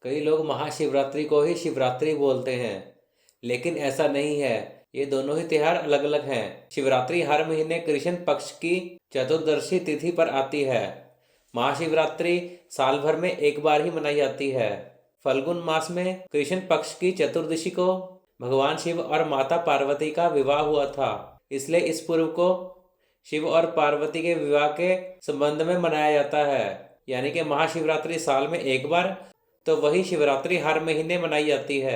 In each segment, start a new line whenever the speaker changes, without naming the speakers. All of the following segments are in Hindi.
कई लोग महाशिवरात्रि को ही शिवरात्रि बोलते हैं, लेकिन ऐसा नहीं है। ये दोनों ही त्योहार अलग अलग हैं। शिवरात्रि हर महीने कृष्ण पक्ष की चतुर्दशी तिथि पर आती है। महाशिवरात्रि साल भर में एक बार ही मनाई जाती है। फल्गुन मास में कृष्ण पक्ष की चतुर्दशी को भगवान शिव और माता पार्वती का विवाह हुआ था, इसलिए इस पर्व को शिव और पार्वती के विवाह के संबंध में मनाया जाता है। यानी कि महाशिवरात्रि साल में एक बार, तो वही शिवरात्रि हर महीने मनाई जाती है।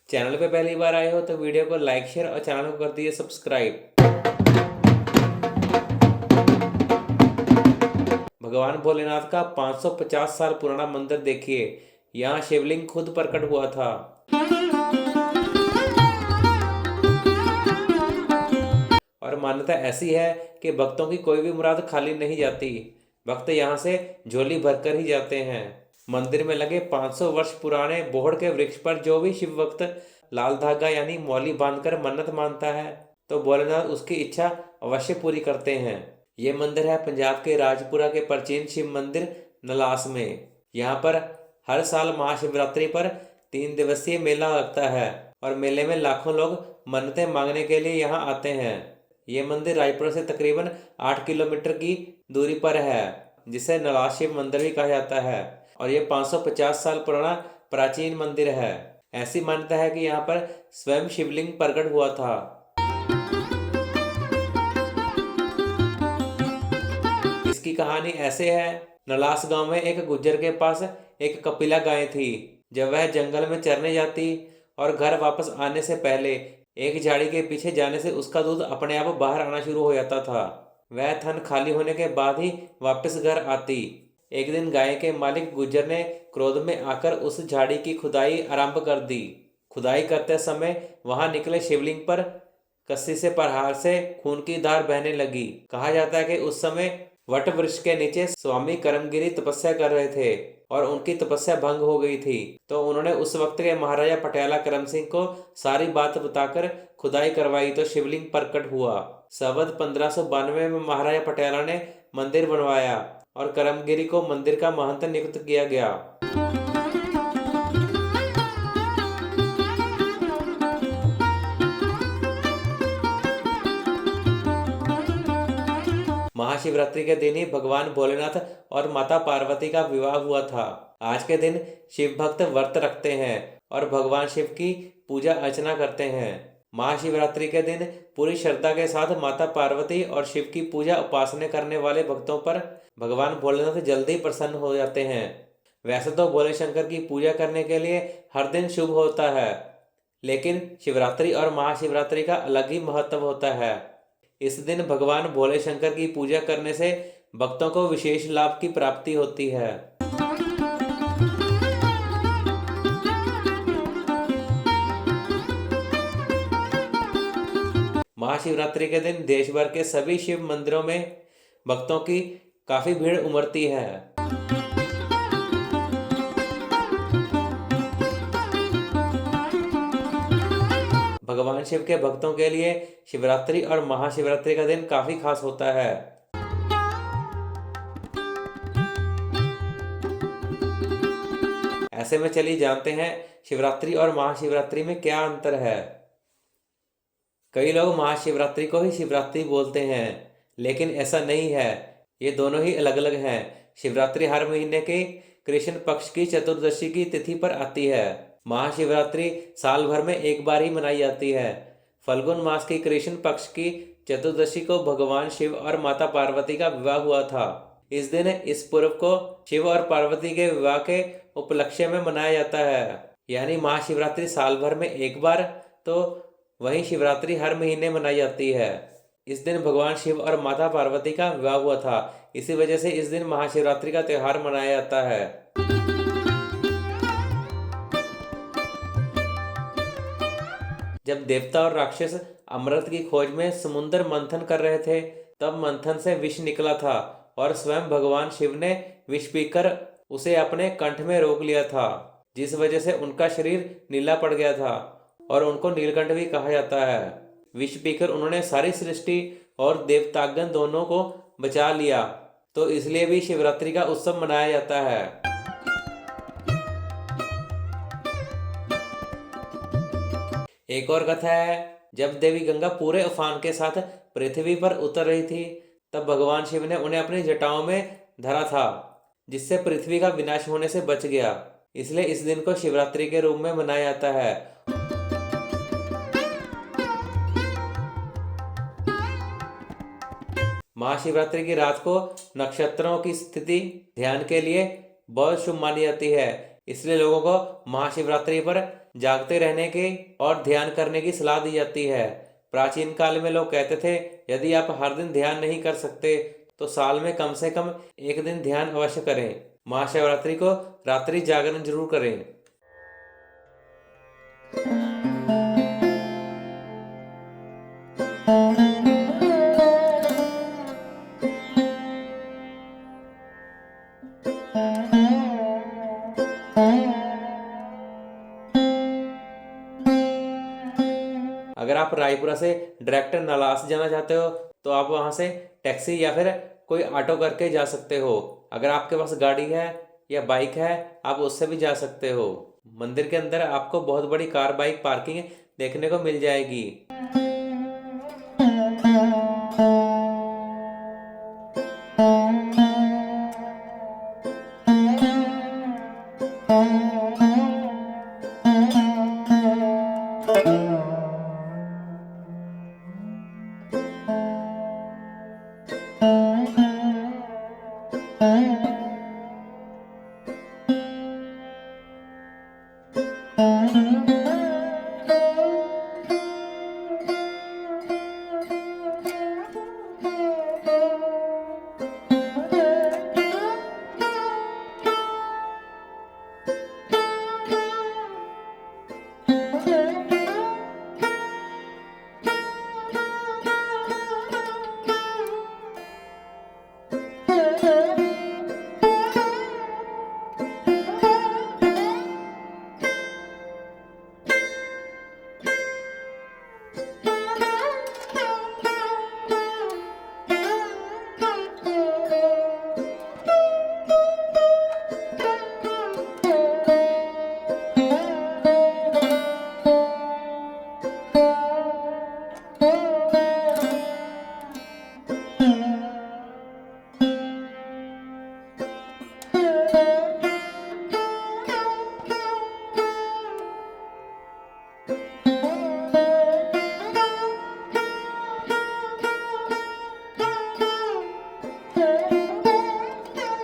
चैनल पे पहली बार आए हो तो वीडियो को लाइक शेयर और चैनल को कर दीजिए सब्सक्राइब। भगवान भोलेनाथ का 550 साल पुराना मंदिर देखिए। यहाँ शिवलिंग खुद प्रकट हुआ था। और मान्यता ऐसी है कि भक्तों की कोई भी मुराद खाली नहीं जाती। भक्त यहाँ से झोली भरकर ही जाते हैं। मंदिर में लगे 500 वर्ष पुराने बोहड़ के वृक्ष पर जो भी शिव भक्त लाल धागा यानी मौली बांधकर मन्नत मानता है, तो भोलेनाथ उसकी इच्छा अवश्य पूरी करते हैं। ये मंदिर है पंजाब के राजपुरा के प्राचीन शिव मंदिर नलास में। यहाँ पर हर साल महाशिवरात्रि पर 3 दिवसीय मेला लगता है और मेले में लाखों लोग मन्नतें मांगने के लिए यहाँ आते हैं। ये मंदिर रायपुर से तकरीबन 8 किलोमीटर की दूरी पर है, जिसे नलास शिव मंदिर भी कहा जाता है। और ये 550 साल पुराना प्राचीन मंदिर है। ऐसी मान्यता है कि यहाँ पर स्वयं शिवलिंग प्रकट हुआ था। इसकी कहानी ऐसे है। नलास गांव में एक गुज्जर के पास एक कपिला गाय थी। जब वह जंगल में चरने जाती और घर वापस आने से पहले एक झाड़ी के पीछे जाने से उसका दूध अपने आप बाहर आना शुरू हो जाता था। वह थन खाली होने के बाद ही वापस घर आती। एक दिन गाय के मालिक गुज्जर ने क्रोध में आकर उस झाड़ी की खुदाई आरंभ कर दी। खुदाई करते समय वहां निकले शिवलिंग पर कस्सी से प्रहार से खून की धार बहने लगी। कहा जाता है कि उस समय वट वृक्ष के नीचे स्वामी करमगिरी तपस्या कर रहे थे और उनकी तपस्या भंग हो गई थी। तो उन्होंने उस वक्त के महाराजा पटियाला करम सिंह को सारी बात बताकर खुदाई करवाई, तो शिवलिंग प्रकट हुआ। संवत 1592 में महाराजा पटियाला ने मंदिर बनवाया और करमगिरी को मंदिर का महंत नियुक्त किया गया। महाशिवरात्रि के दिन ही भगवान भोलेनाथ और माता पार्वती का विवाह हुआ था। आज के दिन शिव भक्त व्रत रखते हैं और भगवान शिव की पूजा अर्चना करते हैं। महाशिवरात्रि के दिन पूरी श्रद्धा के साथ माता पार्वती और शिव की पूजा उपासना करने वाले भक्तों पर भगवान भोलेनाथ जल्दी प्रसन्न हो जाते हैं। वैसे तो भोले शंकर की पूजा करने के लिए हर दिन शुभ होता है, लेकिन शिवरात्रि और महाशिवरात्रि का अलग ही महत्व होता है। इस दिन भगवान भोले शंकर की पूजा करने से भक्तों को विशेष लाभ की प्राप्ति होती है। महाशिवरात्रि के दिन देश भर के सभी शिव मंदिरों में भक्तों की काफी भीड़ उमड़ती है। भगवान शिव के भक्तों के लिए शिवरात्रि और महाशिवरात्रि का दिन काफी खास होता है। ऐसे में चलिए जानते हैं शिवरात्रि और महाशिवरात्रि में क्या अंतर है। कई लोग महाशिवरात्रि को ही शिवरात्रि बोलते हैं, लेकिन ऐसा नहीं है। ये दोनों ही अलग अलग हैं। शिवरात्रि हर महीने के कृष्ण पक्ष की चतुर्दशी की तिथि पर आती है। महाशिवरात्रि साल भर में एक बार ही मनाई जाती है। फल्गुन मास की कृष्ण पक्ष की चतुर्दशी को भगवान शिव और माता पार्वती का विवाह हुआ था। इस दिन इस पर्व को शिव और पार्वती के विवाह के उपलक्ष्य में मनाया जाता है। यानी महाशिवरात्रि साल भर में एक बार, तो वहीं शिवरात्रि हर महीने मनाई जाती है। इस दिन भगवान शिव और माता पार्वती का विवाह हुआ था, इसी वजह से इस दिन महाशिवरात्रि का त्योहार मनाया जाता है। जब देवता और राक्षस अमृत की खोज में समुद्र मंथन कर रहे थे, तब मंथन से विष निकला था और स्वयं भगवान शिव ने विष पीकर उसे अपने कंठ में रोक लिया था, जिस वजह से उनका शरीर नीला पड़ गया था और उनको नीलकंठ भी कहा जाता है। विष पीकर उन्होंने सारी सृष्टि और देवतागण दोनों को बचा लिया, तो इसलिए भी शिवरात्रि का उत्सव मनाया जाता है। एक और कथा है, जब देवी गंगा पूरे उफान के साथ पृथ्वी पर उतर रही थी, तब भगवान शिव ने उन्हें अपनी जटाओं में धरा था, जिससे पृथ्वी का विनाश होने से बच गया। इसलिए इस दिन को शिवरात्रि के रूप में मनाया जाता है। महाशिवरात्रि की रात को नक्षत्रों की स्थिति ध्यान के लिए बहुत शुभ मानी जाती है। इसलिए लोगों को महाशिवरात्रि पर जागते रहने की और ध्यान करने की सलाह दी जाती है। प्राचीन काल में लोग कहते थे, यदि आप हर दिन ध्यान नहीं कर सकते तो साल में कम से कम एक दिन ध्यान अवश्य करें। महाशिवरात्रि को रात्रि जागरण जरूर करें। अगर आप रायपुरा से डायरेक्ट नलास जाना चाहते हो तो आप वहां से टैक्सी या फिर कोई ऑटो करके जा सकते हो। अगर आपके पास गाड़ी है या बाइक है, आप उससे भी जा सकते हो। मंदिर के अंदर आपको बहुत बड़ी कार बाइक पार्किंग देखने को मिल जाएगी।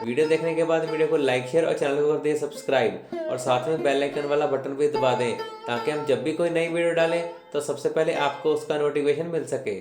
वीडियो देखने के बाद वीडियो को लाइक शेयर और चैनल को कर दिए सब्सक्राइब और साथ में बेल आइकन वाला बटन भी दबा दें, ताकि हम जब भी कोई नई वीडियो डालें तो सबसे पहले आपको उसका नोटिफिकेशन मिल सके।